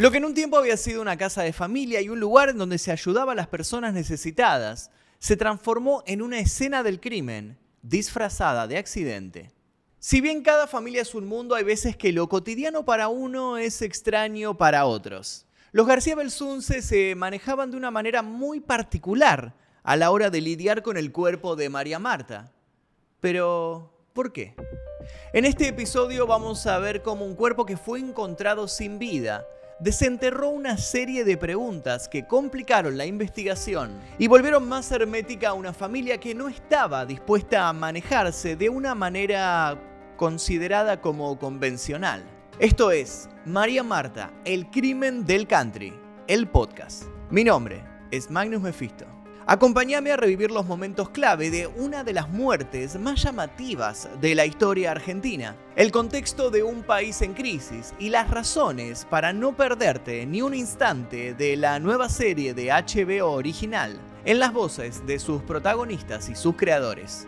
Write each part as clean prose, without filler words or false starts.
Lo que en un tiempo había sido una casa de familia y un lugar en donde se ayudaba a las personas necesitadas, se transformó en una escena del crimen, disfrazada de accidente. Si bien cada familia es un mundo, hay veces que lo cotidiano para uno es extraño para otros. Los García Belsunce se manejaban de una manera muy particular a la hora de lidiar con el cuerpo de María Marta. Pero, ¿por qué? En este episodio vamos a ver cómo un cuerpo que fue encontrado sin vida desenterró una serie de preguntas que complicaron la investigación y volvieron más hermética a una familia que no estaba dispuesta a manejarse de una manera considerada como convencional. Esto es María Marta, el crimen del country, el podcast. Mi nombre es Magnus Mephisto. Acompáñame a revivir los momentos clave de una de las muertes más llamativas de la historia argentina, el contexto de un país en crisis y las razones para no perderte ni un instante de la nueva serie de HBO original, en las voces de sus protagonistas y sus creadores.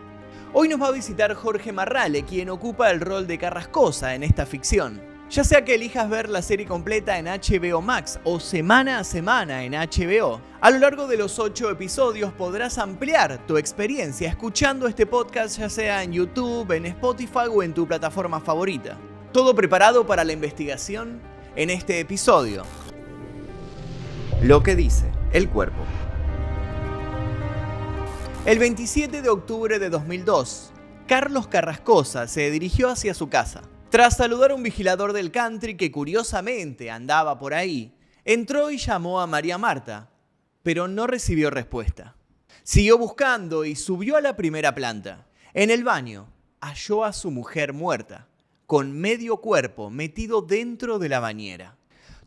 Hoy nos va a visitar Jorge Marrale, quien ocupa el rol de Carrascosa en esta ficción. Ya sea que elijas ver la serie completa en HBO Max o semana a semana en HBO, a lo largo de los 8 episodios podrás ampliar tu experiencia escuchando este podcast, ya sea en YouTube, en Spotify o en tu plataforma favorita. Todo preparado para la investigación en este episodio. Lo que dice el cuerpo. El 27 de octubre de 2002, Carlos Carrascosa se dirigió hacia su casa. Tras saludar a un vigilador del country que curiosamente andaba por ahí, entró y llamó a María Marta, pero no recibió respuesta. Siguió buscando y subió a la primera planta. En el baño, halló a su mujer muerta, con medio cuerpo metido dentro de la bañera.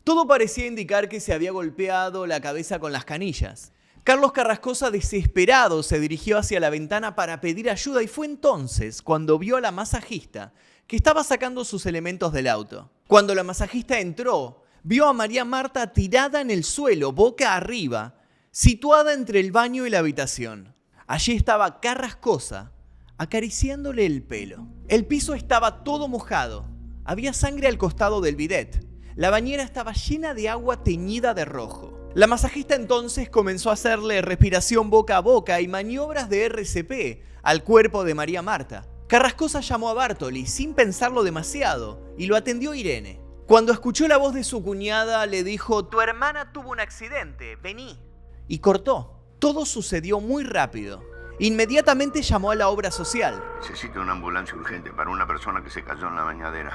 Todo parecía indicar que se había golpeado la cabeza con las canillas. Carlos Carrascosa, desesperado, se dirigió hacia la ventana para pedir ayuda y fue entonces cuando vio a la masajista que estaba sacando sus elementos del auto. Cuando la masajista entró, vio a María Marta tirada en el suelo, boca arriba, situada entre el baño y la habitación. Allí estaba Carrascosa, acariciándole el pelo. El piso estaba todo mojado. Había sangre al costado del bidet. La bañera estaba llena de agua teñida de rojo. La masajista entonces comenzó a hacerle respiración boca a boca y maniobras de RCP al cuerpo de María Marta. Carrascosa llamó a Bartoli sin pensarlo demasiado y lo atendió Irene. Cuando escuchó la voz de su cuñada le dijo: «Tu hermana tuvo un accidente, vení». Y cortó. Todo sucedió muy rápido. Inmediatamente llamó a la obra social. Necesito una ambulancia urgente para una persona que se cayó en la bañadera.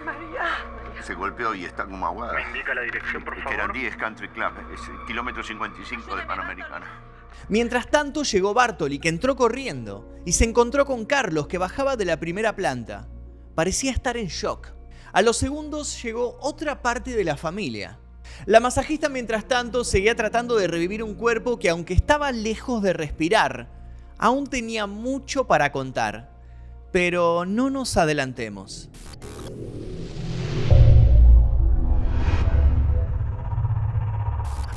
María. Se golpeó y está como aguada. ¿Me indica la dirección, por favor? Quedan 10 Country Club, es el kilómetro 55 de Panamericana. Mientras tanto llegó Bartoli, que entró corriendo y se encontró con Carlos, que bajaba de la primera planta. Parecía estar en shock. A los segundos llegó otra parte de la familia. La masajista, mientras tanto, seguía tratando de revivir un cuerpo que, aunque estaba lejos de respirar, aún tenía mucho para contar. Pero no nos adelantemos.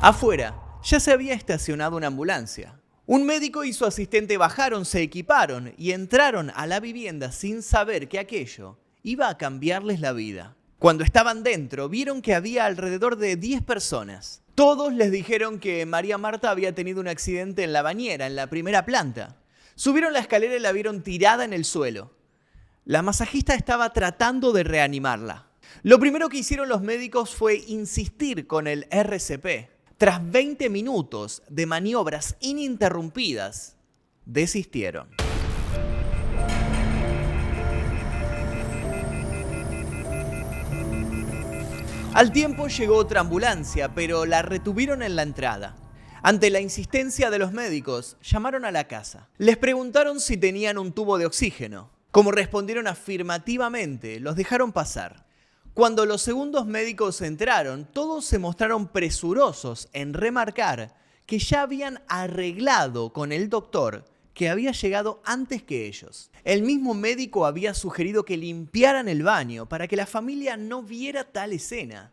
Afuera ya se había estacionado una ambulancia. Un médico y su asistente bajaron, se equiparon y entraron a la vivienda sin saber que aquello iba a cambiarles la vida. Cuando estaban dentro, vieron que había alrededor de 10 personas. Todos les dijeron que María Marta había tenido un accidente en la bañera, en la primera planta. Subieron la escalera y la vieron tirada en el suelo. La masajista estaba tratando de reanimarla. Lo primero que hicieron los médicos fue insistir con el RCP. Tras 20 minutos de maniobras ininterrumpidas, desistieron. Al tiempo llegó otra ambulancia, pero la retuvieron en la entrada. Ante la insistencia de los médicos, llamaron a la casa. Les preguntaron si tenían un tubo de oxígeno. Como respondieron afirmativamente, los dejaron pasar. Cuando los segundos médicos entraron, todos se mostraron presurosos en remarcar que ya habían arreglado con el doctor que había llegado antes que ellos. El mismo médico había sugerido que limpiaran el baño para que la familia no viera tal escena.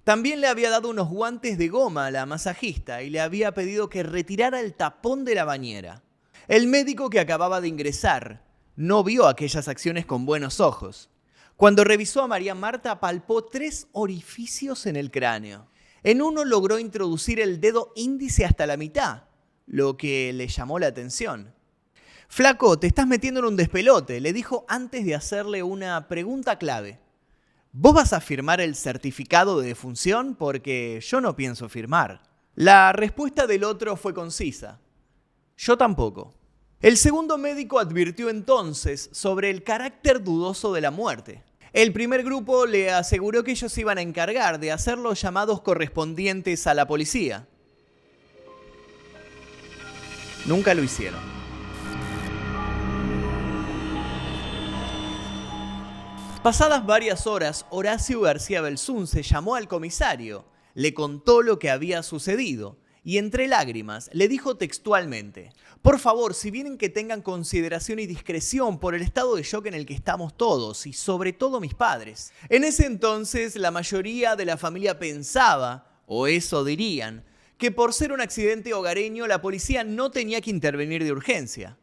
También le había dado unos guantes de goma a la masajista y le había pedido que retirara el tapón de la bañera. El médico, que acababa de ingresar, no vio aquellas acciones con buenos ojos. Cuando revisó a María Marta, palpó 3 orificios en el cráneo. En uno logró introducir el dedo índice hasta la mitad, lo que le llamó la atención. «Flaco, te estás metiendo en un despelote», le dijo antes de hacerle una pregunta clave. «¿Vos vas a firmar el certificado de defunción? Porque yo no pienso firmar». La respuesta del otro fue concisa. «Yo tampoco». El segundo médico advirtió entonces sobre el carácter dudoso de la muerte. El primer grupo le aseguró que ellos iban a encargar de hacer los llamados correspondientes a la policía. Nunca lo hicieron. Pasadas varias horas, Horacio García Belsunce llamó al comisario, le contó lo que había sucedido y entre lágrimas le dijo textualmente: «Por favor, si vienen que tengan consideración y discreción por el estado de shock en el que estamos todos y sobre todo mis padres». En ese entonces la mayoría de la familia pensaba, o eso dirían, que por ser un accidente hogareño la policía no tenía que intervenir de urgencia.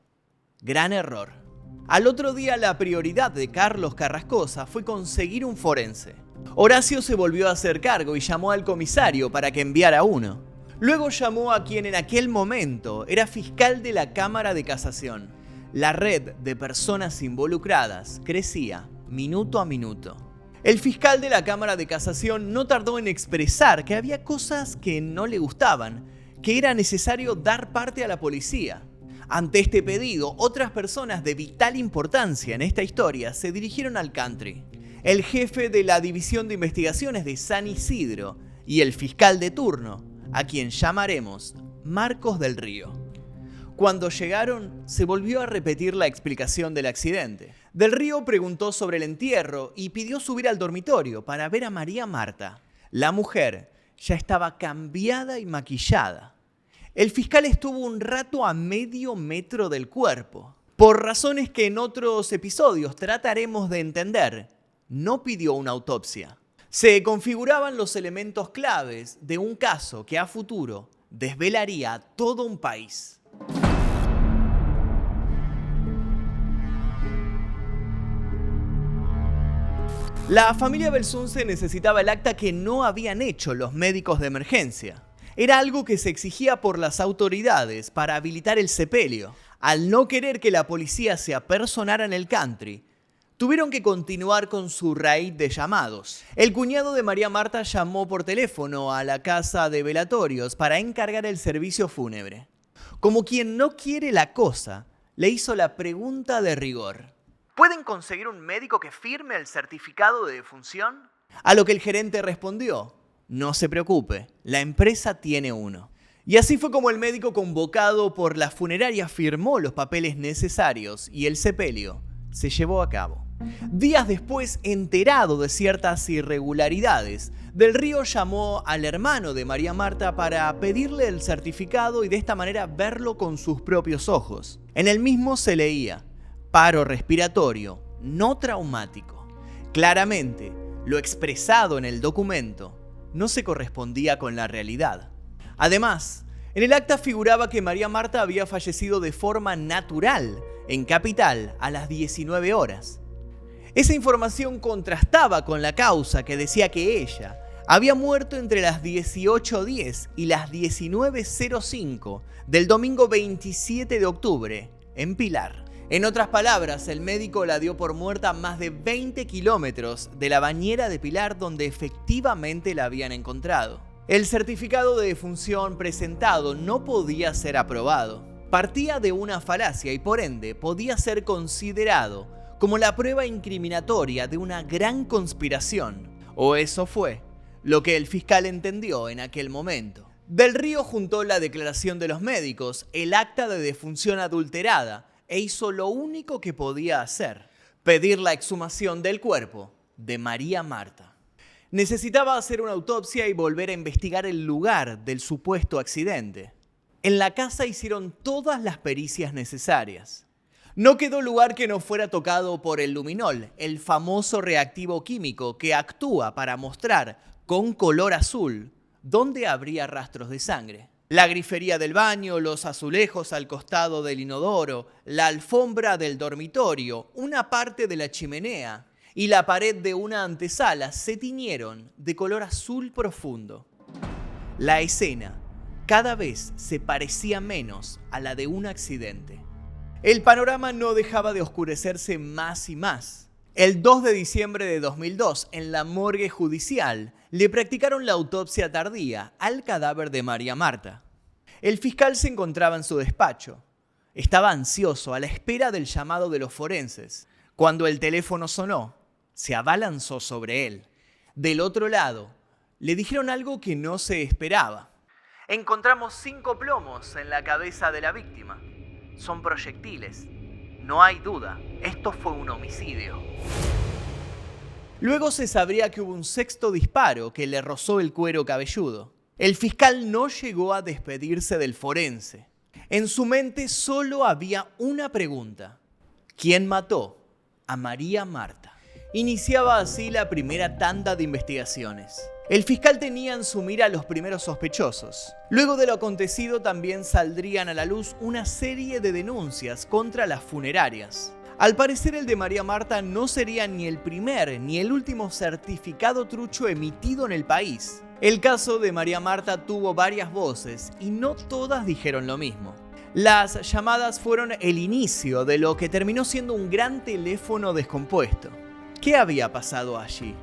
Gran error. Al otro día la prioridad de Carlos Carrascosa fue conseguir un forense. Horacio se volvió a hacer cargo y llamó al comisario para que enviara uno. Luego llamó a quien en aquel momento era fiscal de la Cámara de Casación. La red de personas involucradas crecía minuto a minuto. El fiscal de la Cámara de Casación no tardó en expresar que había cosas que no le gustaban, que era necesario dar parte a la policía. Ante este pedido, otras personas de vital importancia en esta historia se dirigieron al country. El jefe de la División de Investigaciones de San Isidro y el fiscal de turno, a quien llamaremos Marcos del Río. Cuando llegaron, se volvió a repetir la explicación del accidente. Del Río preguntó sobre el entierro y pidió subir al dormitorio para ver a María Marta. La mujer ya estaba cambiada y maquillada. El fiscal estuvo un rato a medio metro del cuerpo. Por razones que en otros episodios trataremos de entender, no pidió una autopsia. Se configuraban los elementos claves de un caso que a futuro desvelaría a todo un país. La familia Belsunce necesitaba el acta que no habían hecho los médicos de emergencia. Era algo que se exigía por las autoridades para habilitar el sepelio. Al no querer que la policía se apersonara en el country, tuvieron que continuar con su raíz de llamados. El cuñado de María Marta llamó por teléfono a la casa de velatorios para encargar el servicio fúnebre. Como quien no quiere la cosa, le hizo la pregunta de rigor: ¿pueden conseguir un médico que firme el certificado de defunción? A lo que el gerente respondió: no se preocupe, la empresa tiene uno. Y así fue como el médico convocado por la funeraria firmó los papeles necesarios y el sepelio se llevó a cabo. Días después, enterado de ciertas irregularidades, Del Río llamó al hermano de María Marta para pedirle el certificado y de esta manera verlo con sus propios ojos. En el mismo se leía: paro respiratorio no traumático. Claramente, lo expresado en el documento no se correspondía con la realidad. Además, en el acta figuraba que María Marta había fallecido de forma natural en Capital a las 19 horas. Esa información contrastaba con la causa, que decía que ella había muerto entre las 18:10 y las 19:05 del domingo 27 de octubre en Pilar. En otras palabras, el médico la dio por muerta a más de 20 kilómetros de la bañera de Pilar, donde efectivamente la habían encontrado. El certificado de defunción presentado no podía ser aprobado. Partía de una falacia y por ende podía ser considerado como la prueba incriminatoria de una gran conspiración. O eso fue lo que el fiscal entendió en aquel momento. Del Río juntó la declaración de los médicos, el acta de defunción adulterada, e hizo lo único que podía hacer: pedir la exhumación del cuerpo de María Marta. Necesitaba hacer una autopsia y volver a investigar el lugar del supuesto accidente. En la casa hicieron todas las pericias necesarias. No quedó lugar que no fuera tocado por el luminol, el famoso reactivo químico que actúa para mostrar con color azul dónde habría rastros de sangre. La grifería del baño, los azulejos al costado del inodoro, la alfombra del dormitorio, una parte de la chimenea y la pared de una antesala se tiñeron de color azul profundo. La escena cada vez se parecía menos a la de un accidente. El panorama no dejaba de oscurecerse más y más. El 2 de diciembre de 2002, en la morgue judicial, le practicaron la autopsia tardía al cadáver de María Marta. El fiscal se encontraba en su despacho. Estaba ansioso a la espera del llamado de los forenses. Cuando el teléfono sonó, se abalanzó sobre él. Del otro lado, le dijeron algo que no se esperaba. Encontramos 5 plomos en la cabeza de la víctima. Son proyectiles. No hay duda, esto fue un homicidio. Luego se sabría que hubo un 6º disparo que le rozó el cuero cabelludo. El fiscal no llegó a despedirse del forense. En su mente solo había una pregunta. ¿Quién mató a María Marta? Iniciaba así la primera tanda de investigaciones. El fiscal tenía en su mira a los primeros sospechosos. Luego de lo acontecido también saldrían a la luz una serie de denuncias contra las funerarias. Al parecer el de María Marta no sería ni el primer ni el último certificado trucho emitido en el país. El caso de María Marta tuvo varias voces y no todas dijeron lo mismo. Las llamadas fueron el inicio de lo que terminó siendo un gran teléfono descompuesto. ¿Qué había pasado allí?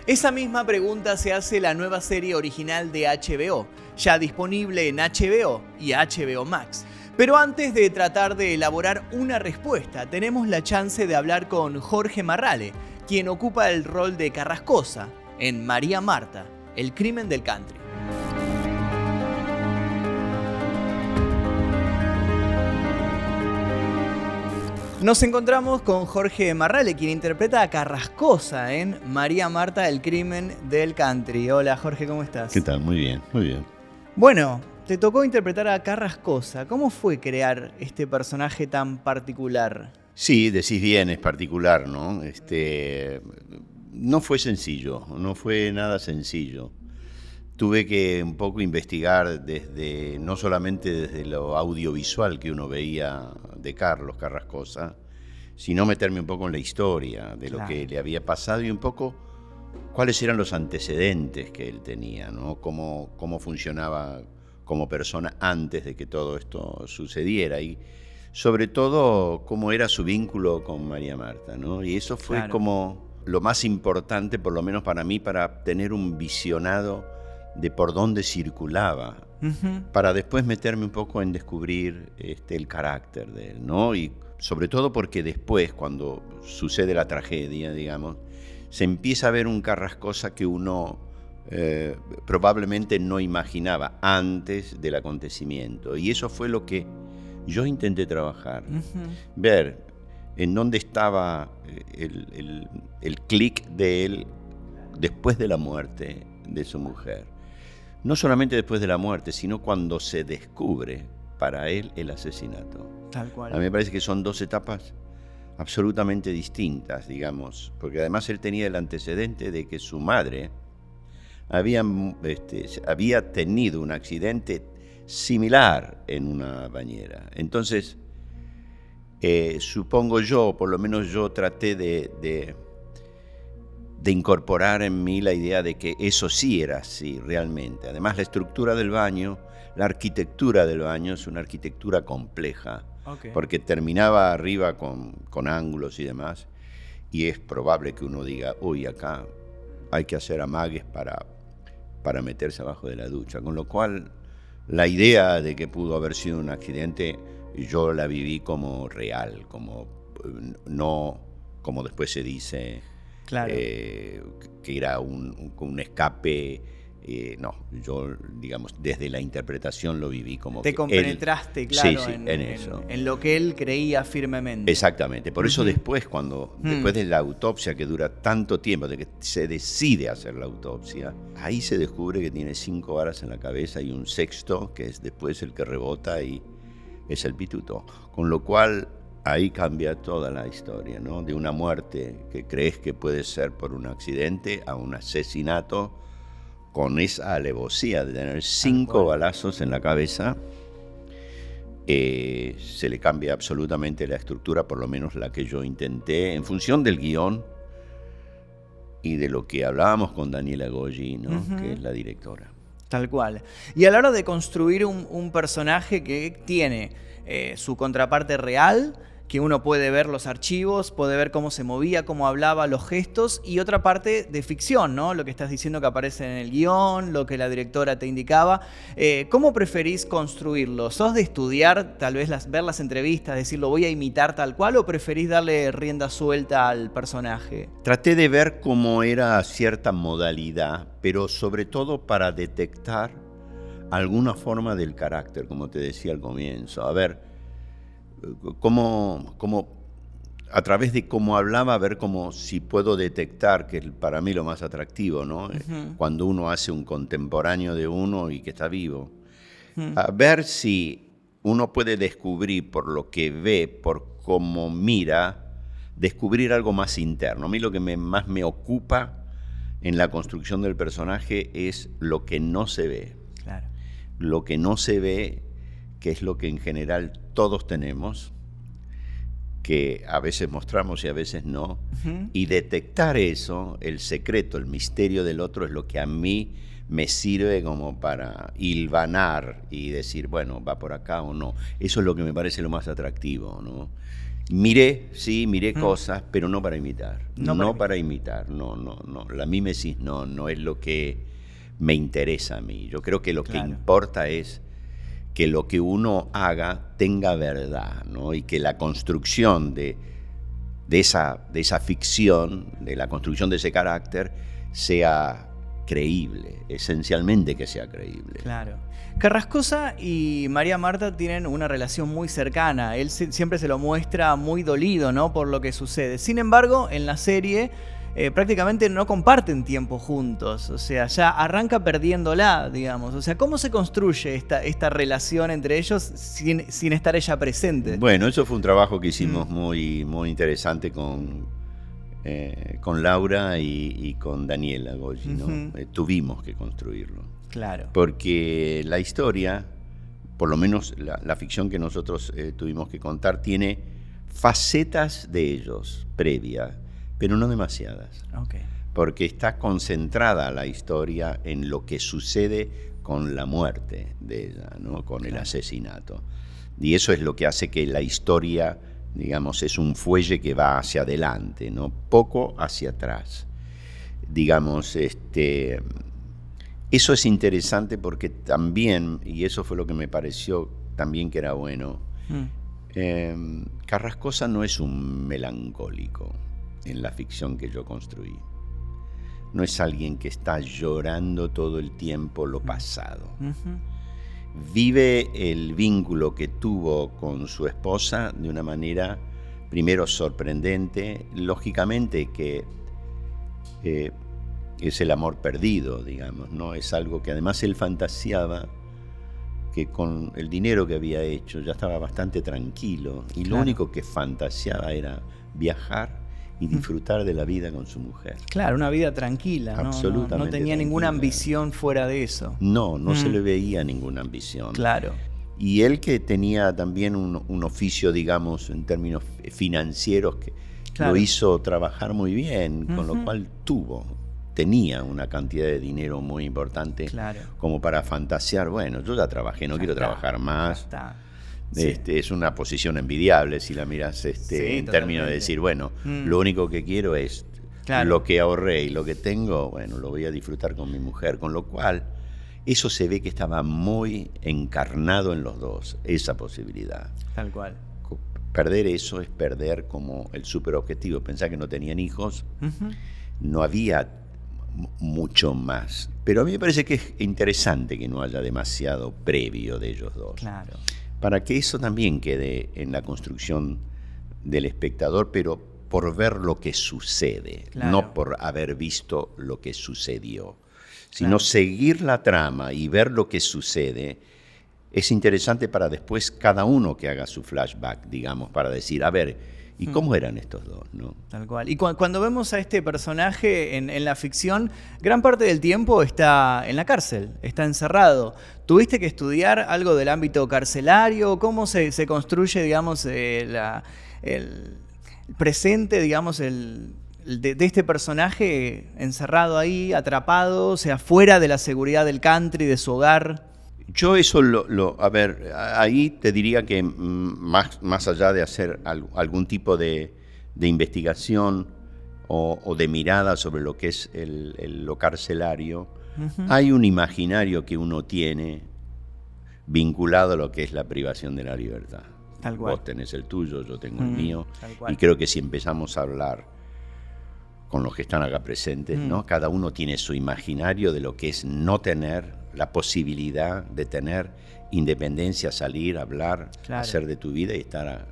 Esa misma pregunta se hace la nueva serie original de HBO, ya disponible en HBO y HBO Max. Pero antes de tratar de elaborar una respuesta, tenemos la chance de hablar con Jorge Marrale, quien ocupa el rol de Carrascosa en María Marta, el crimen del country. Nos encontramos con Jorge Marrale, quien interpreta a Carrascosa en María Marta, el crimen del country. Hola Jorge, ¿cómo estás? ¿Qué tal? Muy bien, muy bien. Bueno, te tocó interpretar a Carrascosa. ¿Cómo fue crear este personaje tan particular? Sí, decís bien, es particular, ¿no? No fue sencillo, no fue nada sencillo. Tuve que un poco investigar no solamente desde lo audiovisual que uno veía de Carlos Carrascosa, sino meterme un poco en la historia de lo que le había pasado y un poco cuáles eran los antecedentes que él tenía, ¿no? Cómo funcionaba como persona antes de que todo esto sucediera y sobre todo cómo era su vínculo con María Marta, ¿no? Y eso fue como lo más importante, por lo menos para mí, para tener un visionado de por dónde circulaba, para después meterme un poco en descubrir el carácter de él, ¿no? Y sobre todo porque después, cuando sucede la tragedia, digamos, se empieza a ver un Carrascosa que uno probablemente no imaginaba antes del acontecimiento. Y eso fue lo que yo intenté trabajar, ver en dónde estaba el clic de él después de la muerte de su mujer. No solamente después de la muerte, sino cuando se descubre para él el asesinato. Tal cual. A mí me parece que son 2 etapas absolutamente distintas, digamos, porque además él tenía el antecedente de que su madre había tenido un accidente similar en una bañera. Entonces, supongo yo, por lo menos yo traté de incorporar en mí la idea de que eso sí era así realmente. Además, la estructura del baño, la arquitectura del baño es una arquitectura compleja, porque terminaba arriba con ángulos y demás, y es probable que uno diga, uy, acá hay que hacer amagues para meterse abajo de la ducha, con lo cual la idea de que pudo haber sido un accidente yo la viví como real, como no como después se dice, que era un escape. No, yo, digamos, desde la interpretación lo viví como te que compenetraste, él, claro, sí, en eso. En lo que él creía firmemente. Exactamente, por eso después de la autopsia que dura tanto tiempo, de que se decide hacer la autopsia, ahí se descubre que tiene 5 balas en la cabeza y un 6º, que es después el que rebota y es el pituto. Con lo cual ahí cambia toda la historia, ¿no? De una muerte que crees que puede ser por un accidente a un asesinato con esa alevosía de tener 5 balazos en la cabeza. Se le cambia absolutamente la estructura, por lo menos la que yo intenté, en función del guión y de lo que hablábamos con Daniela Goggi, ¿no? Que es la directora. Tal cual. Y a la hora de construir un personaje que tiene su contraparte real, que uno puede ver los archivos, puede ver cómo se movía, cómo hablaba, los gestos, y otra parte de ficción, ¿no? Lo que estás diciendo que aparece en el guión, lo que la directora te indicaba. ¿Cómo preferís construirlo? ¿Sos de estudiar, tal vez ver las entrevistas, decir lo voy a imitar tal cual, o preferís darle rienda suelta al personaje? Traté de ver cómo era cierta modalidad, pero sobre todo para detectar alguna forma del carácter, como te decía al comienzo. A ver, cómo a través de cómo hablaba, a ver cómo si puedo detectar, que es para mí lo más atractivo, ¿no? Uh-huh. Cuando uno hace un contemporáneo de uno y que está vivo. Uh-huh. A ver si uno puede descubrir por lo que ve, por cómo mira, descubrir algo más interno. A mí lo que más me ocupa en la construcción del personaje es lo que no se ve. Claro. Lo que no se ve, que es lo que en general todos tenemos, que a veces mostramos y a veces no, y detectar eso, el secreto, el misterio del otro, es lo que a mí me sirve como para hilvanar y decir, bueno, va por acá o no. Eso es lo que me parece lo más atractivo, ¿no? Miré cosas, pero no para imitar. No para imitar, no. La mímesis no es lo que me interesa a mí. Yo creo que lo que importa es que lo que uno haga tenga verdad, ¿no? Y que la construcción de esa ficción, de la construcción de ese carácter, sea creíble, esencialmente que sea creíble. Claro. Carrascosa y María Marta tienen una relación muy cercana. Él siempre se lo muestra muy dolido, ¿no?, por lo que sucede. Sin embargo, en la serie prácticamente no comparten tiempo juntos. O sea, ya arranca perdiéndola, digamos. O sea, ¿cómo se construye esta relación entre ellos sin estar ella presente? Bueno, eso fue un trabajo que hicimos muy, muy interesante con Laura y con Daniela Golgi, ¿no? Tuvimos que construirlo. Claro. Porque la historia, por lo menos la ficción que nosotros tuvimos que contar, tiene facetas de ellos previas, pero no demasiadas. Okay. Porque está concentrada la historia en lo que sucede con la muerte de ella, ¿no? Con el asesinato. Y eso es lo que hace que la historia, digamos, es un fuelle que va hacia adelante, ¿no? Poco hacia atrás. Digamos, eso es interesante porque también, y eso fue lo que me pareció también que era bueno, Carrascosa no es un melancólico en la ficción que yo construí. No es alguien que está llorando todo el tiempo lo pasado. Vive el vínculo que tuvo con su esposa de una manera, primero, sorprendente, lógicamente que es el amor perdido, digamos, ¿no? Es algo que además él fantaseaba, que con el dinero que había hecho ya estaba bastante tranquilo, y lo único que fantaseaba era viajar y disfrutar de la vida con su mujer. Claro, una vida tranquila, ¿no? Absolutamente no tenía ninguna tranquila. Ambición fuera de eso. No se le veía ninguna ambición. Claro. Y él, que tenía también un oficio, digamos, en términos financieros, que lo hizo trabajar muy bien, con lo cual tenía una cantidad de dinero muy importante como para fantasear, bueno, yo ya trabajé, no quiero trabajar más. Es una posición envidiable si la miras en términos de decir, bueno, lo único que quiero es lo que ahorré y lo que tengo, bueno, lo voy a disfrutar con mi mujer, con lo cual eso se ve que estaba muy encarnado en los dos, esa posibilidad. Tal cual. Perder eso es perder como el superobjetivo. Pensá que no tenían hijos, no había mucho más. Pero a mí me parece que es interesante que no haya demasiado previo de ellos dos. Claro. Para que eso también quede en la construcción del espectador, pero por ver lo que sucede, no por haber visto lo que sucedió, sino seguir la trama y ver lo que sucede. Es interesante para después cada uno que haga su flashback, digamos, para decir, a ver, ¿y cómo eran estos dos, no? Tal cual. Y cuando vemos a este personaje en la ficción, gran parte del tiempo está en la cárcel, está encerrado. ¿Tuviste que estudiar algo del ámbito carcelario? ¿Cómo se construye, digamos, el presente, digamos, de este personaje encerrado ahí, atrapado, o sea, fuera de la seguridad del country, de su hogar? Yo eso a ver, ahí te diría que más allá de hacer algún tipo de investigación o de mirada sobre lo que es lo carcelario, hay un imaginario que uno tiene vinculado a lo que es la privación de la libertad. Tal cual. Vos tenés el tuyo, yo tengo el mío, tal cual. y creo que si empezamos a hablar con los que están acá presentes, ¿no? Cada uno tiene su imaginario de lo que es no tener la posibilidad de tener independencia, salir, hablar, Claro. hacer de tu vida y estar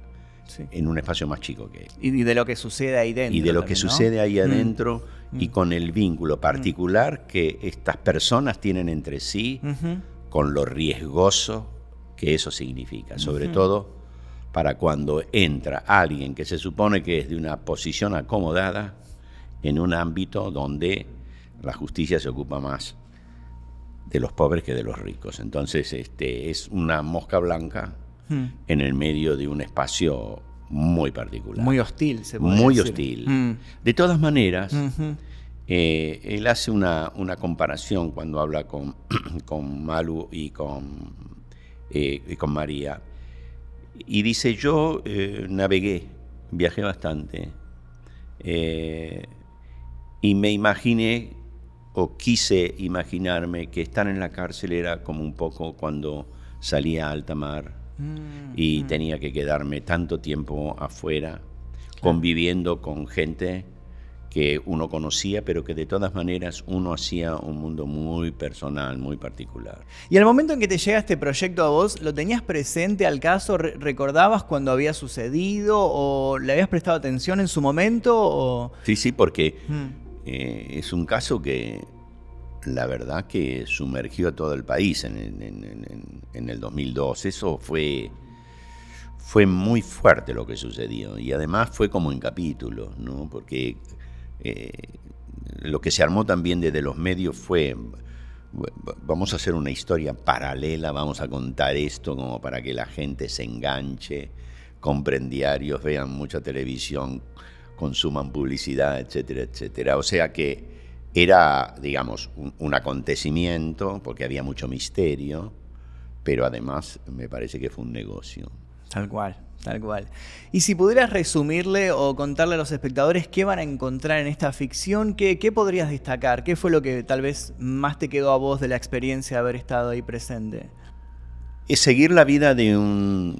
Sí. en un espacio más chico que Y de lo que sucede ahí dentro. y de lo que también, ¿no? sucede ahí adentro y con el vínculo particular que estas personas tienen entre sí, con lo riesgoso que eso significa, sobre todo para cuando entra alguien que se supone que es de una posición acomodada en un ámbito donde la justicia se ocupa más de los pobres que de los ricos. Entonces es una mosca blanca en el medio de un espacio muy particular. Muy hostil, se puede Muy decir. hostil. De todas maneras, él hace una comparación cuando habla con Malu y con María. Y dice, yo viajé bastante, y me imaginé, o quise imaginarme, que estar en la cárcel era como un poco cuando salía a alta mar y tenía que quedarme tanto tiempo afuera, conviviendo con gente que uno conocía, pero que de todas maneras uno hacía un mundo muy personal, muy particular. Y al momento en que te llega este proyecto a vos, ¿lo tenías presente al caso? ¿Recordabas cuando había sucedido? ¿O le habías prestado atención en su momento? ¿O? Sí, porque es un caso que la verdad que sumergió a todo el país en el 2002. Eso fue muy fuerte lo que sucedió, y además fue como en capítulos, ¿no? Porque lo que se armó también desde los medios fue, vamos a hacer una historia paralela, vamos a contar esto como para que la gente se enganche, compren diarios, vean mucha televisión, consuman publicidad, etcétera, etcétera. O sea que era, digamos, un acontecimiento, porque había mucho misterio, pero además me parece que fue un negocio. Tal cual, tal cual. Y si pudieras resumirle o contarle a los espectadores qué van a encontrar en esta ficción, ¿qué podrías destacar? ¿Qué fue lo que tal vez más te quedó a vos de la experiencia de haber estado ahí presente? Es seguir la vida de un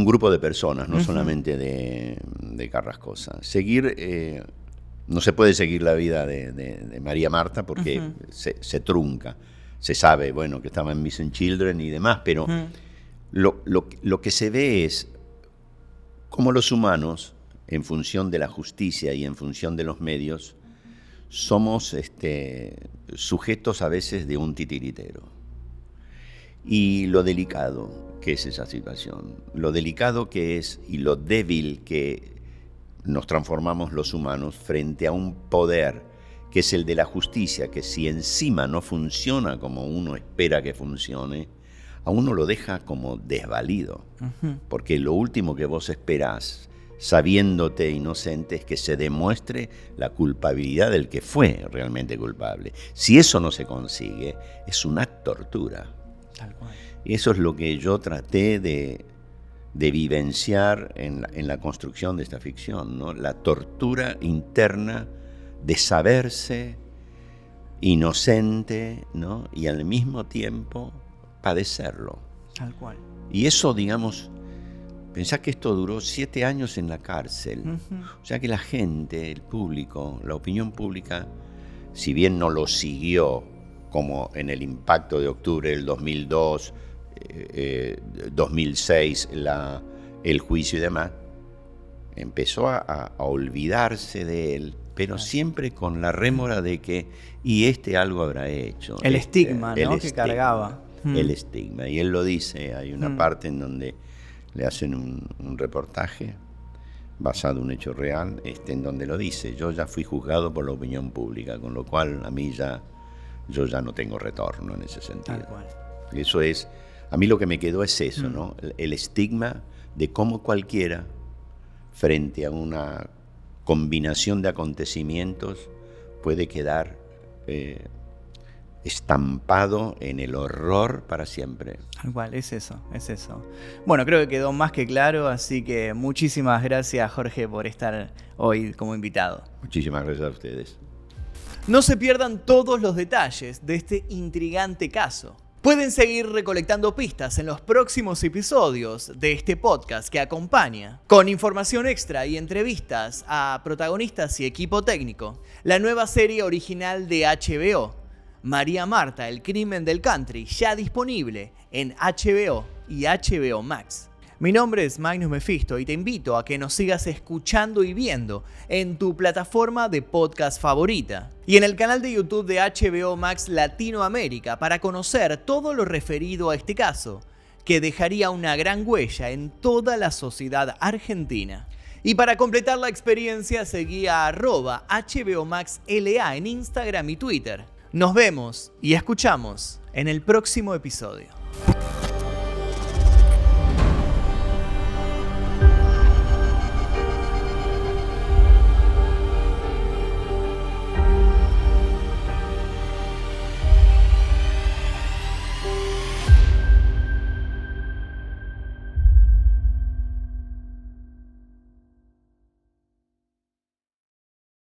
grupo de personas, no solamente de Carrascosa. No se puede seguir la vida de María Marta porque se trunca. Se sabe, bueno, que estaba en Missing Children y demás, pero lo que se ve es cómo los humanos, en función de la justicia y en función de los medios, somos sujetos a veces de un titiritero. Y lo delicado que es esa situación, lo delicado que es y lo débil que nos transformamos los humanos frente a un poder que es el de la justicia, que si encima no funciona como uno espera que funcione, a uno lo deja como desvalido, porque lo último que vos esperás, sabiéndote inocente, es que se demuestre la culpabilidad del que fue realmente culpable. Si eso no se consigue, es una tortura. Tal cual. Y eso es lo que yo traté de vivenciar en la construcción de esta ficción, ¿no? La tortura interna de saberse inocente, ¿no? Y al mismo tiempo padecerlo. Tal cual. Y eso, digamos, pensá que esto duró 7 años en la cárcel. O sea que la gente, el público, la opinión pública, si bien no lo siguió como en el impacto de octubre del 2002, 2006, el juicio y demás, empezó a olvidarse de él, pero siempre con la rémora de que, y algo habrá hecho. El estigma, ¿no? Que cargaba. El estigma. Y él lo dice, hay una parte en donde le hacen un reportaje basado en un hecho real, en donde lo dice, yo ya fui juzgado por la opinión pública, con lo cual yo ya no tengo retorno en ese sentido. Tal cual. Eso es, a mí lo que me quedó es eso, ¿no? El estigma de cómo cualquiera, frente a una combinación de acontecimientos puede quedar estampado en el horror para siempre. Tal cual, es eso. Bueno, creo que quedó más que claro, así que muchísimas gracias, Jorge, por estar hoy como invitado. Muchísimas gracias a ustedes. No se pierdan todos los detalles de este intrigante caso. Pueden seguir recolectando pistas en los próximos episodios de este podcast que acompaña, con información extra y entrevistas a protagonistas y equipo técnico, la nueva serie original de HBO, María Marta, el crimen del country, ya disponible en HBO y HBO Max. Mi nombre es Magnus Mephisto y te invito a que nos sigas escuchando y viendo en tu plataforma de podcast favorita y en el canal de YouTube de HBO Max Latinoamérica para conocer todo lo referido a este caso, que dejaría una gran huella en toda la sociedad argentina. Y para completar la experiencia, seguí a @HBO Max LA en Instagram y Twitter. Nos vemos y escuchamos en el próximo episodio.